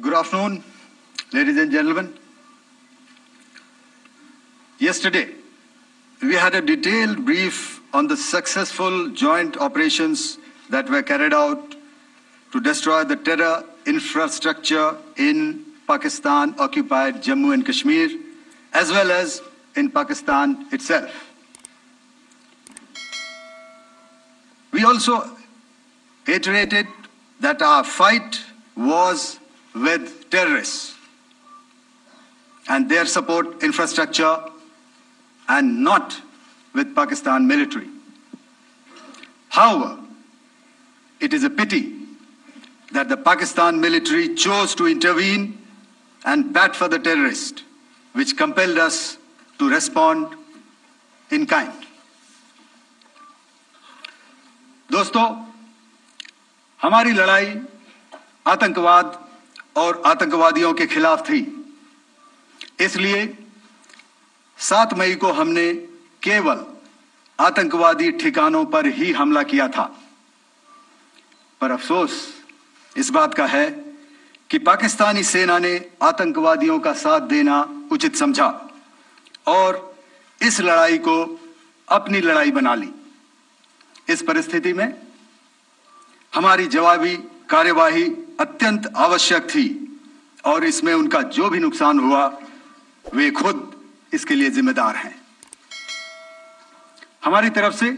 Good afternoon, ladies and gentlemen. Yesterday, we had a detailed brief on the successful joint operations that were carried out to destroy the terror infrastructure in Pakistan-occupied Jammu and Kashmir, as well as in Pakistan itself. We also iterated that our fight was with terrorists and their support infrastructure and not with Pakistan military. However, it is a pity that the Pakistan military chose to intervene and bat for the terrorist, which compelled us to respond in kind. दोस्तों, हमारी लड़ाई आतंकवाद और आतंकवादियों के खिलाफ थी। इसलिए 7 मई को हमने केवल आतंकवादी ठिकानों पर ही हमला किया था। पर अफसोस इस बात का है कि पाकिस्तानी सेना ने आतंकवादियों का साथ देना उचित समझा और इस लड़ाई को अपनी लड़ाई बना ली। इस परिस्थिति में हमारी जवाबी कार्यवाही अत्यंत आवश्यक थी और इसमें उनका जो भी नुकसान हुआ वे खुद इसके लिए जिम्मेदार हैं। हमारी तरफ से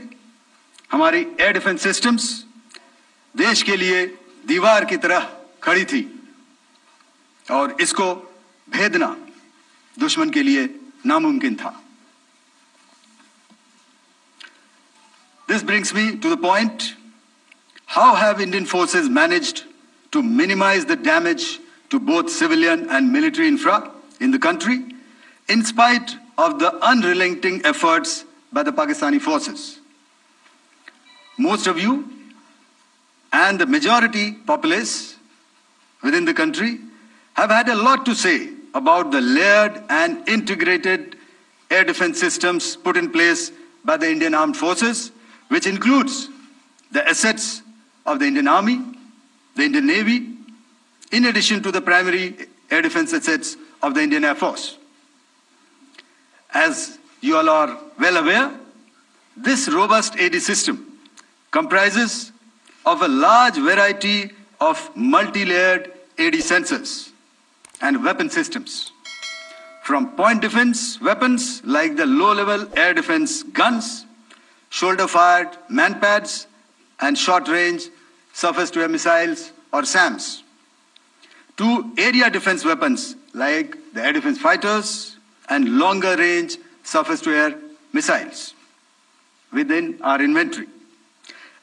हमारी एयर डिफेंस सिस्टम्स देश के लिए दीवार की तरह खड़ी थी और इसको भेदना दुश्मन के लिए नामुमकिन था। This brings me to the point, how have Indian forces managed to minimize the damage to both civilian and military infra in the country, in spite of the unrelenting efforts by the Pakistani forces? Most of you and the majority populace within the country have had a lot to say about the layered and integrated air defense systems put in place by the Indian Armed Forces, which includes the assets of the Indian Army, the Indian Navy, in addition to the primary air defense assets of the Indian Air Force. As you all are well aware, this robust AD system comprises of a large variety of multi-layered AD sensors and weapon systems, from point defense weapons like the low-level air defense guns, shoulder-fired manpads, and short-range surface-to-air missiles or SAMs, to area defense weapons like the air defense fighters and longer-range surface-to-air missiles within our inventory.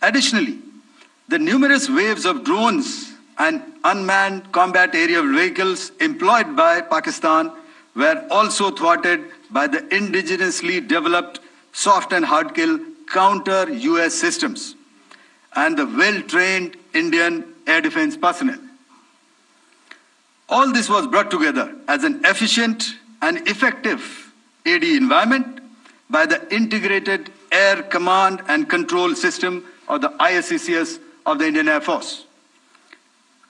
Additionally, the numerous waves of drones and unmanned combat aerial vehicles employed by Pakistan were also thwarted by the indigenously developed soft and hard kill counter-US systems and the well-trained Indian air defense personnel. All this was brought together as an efficient and effective AD environment by the Integrated Air Command and Control System, or the ISCCS of the Indian Air Force,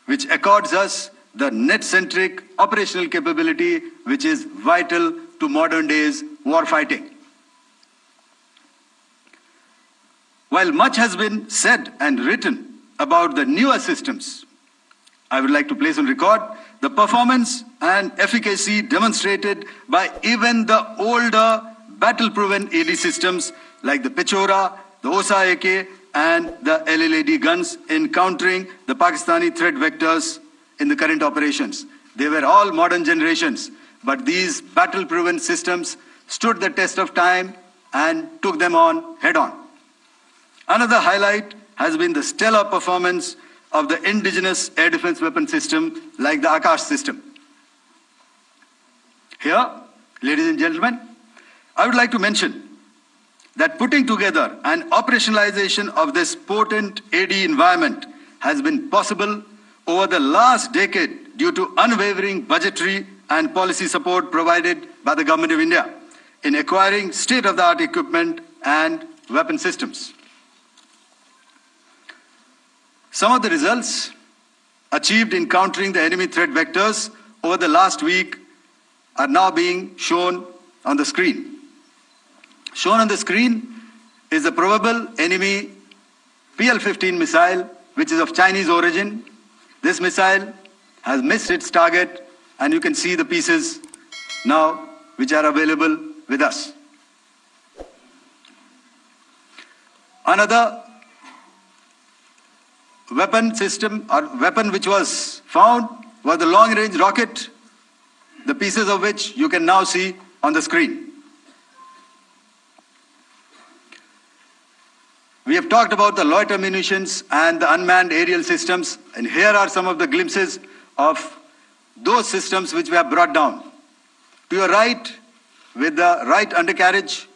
which accords us the net-centric operational capability which is vital to modern days warfighting. While much has been said and written about the newer systems, I would like to place on record the performance and efficacy demonstrated by even the older battle-proven AD systems like the Pechora, the OSA AK, and the LLAD guns in countering the Pakistani threat vectors in the current operations. They were all modern generations, but these battle-proven systems stood the test of time and took them on head-on. Another highlight has been the stellar performance of the indigenous air defense weapon system like the Akash system. Here, ladies and gentlemen, I would like to mention that putting together and operationalization of this potent AD environment has been possible over the last decade due to unwavering budgetary and policy support provided by the Government of India in acquiring state-of-the-art equipment and weapon systems. Some of the results achieved in countering the enemy threat vectors over the last week are now being shown on the screen. Shown on the screen is the probable enemy PL-15 missile, which is of Chinese origin. This missile has missed its target, and you can see the pieces now which are available with us. Another weapon system or weapon which was found was the long-range rocket, the pieces of which you can now see on the screen. We have talked about the loiter munitions and the unmanned aerial systems, and here are some of the glimpses of those systems which we have brought down. To your right, with the right undercarriage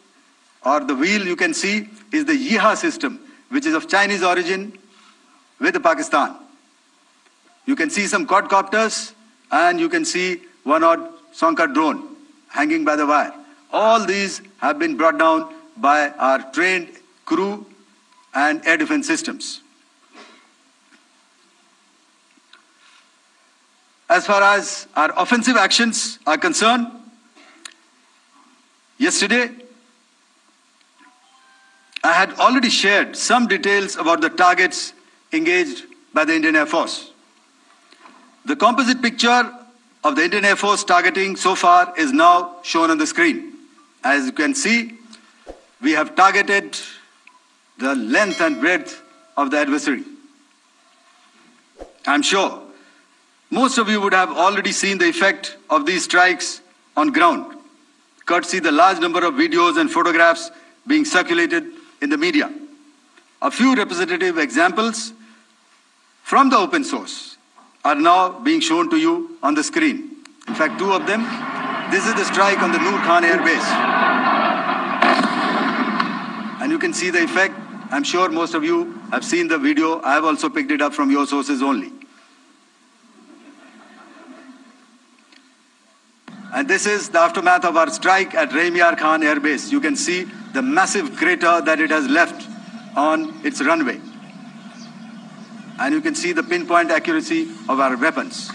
or the wheel, you can see is the Yeeha system, which is of Chinese origin with Pakistan. You can see some quadcopters, and you can see one odd Sonka drone hanging by the wire. All these have been brought down by our trained crew and air defense systems. As far as our offensive actions are concerned, yesterday I had already shared some details about the targets engaged by the Indian Air Force. The composite picture of the Indian Air Force targeting so far is now shown on the screen. As you can see, we have targeted the length and breadth of the adversary. I'm sure most of you would have already seen the effect of these strikes on ground, courtesy the large number of videos and photographs being circulated in the media. A few representative examples from the open source are now being shown to you on the screen. In fact, two of them. This is the strike on the Noor Khan Air Base. And you can see the effect. I'm sure most of you have seen the video. I have also picked it up from your sources only. And this is the aftermath of our strike at Rahim Yar Khan Air Base. You can see the massive crater that it has left on its runway. And you can see the pinpoint accuracy of our weapons.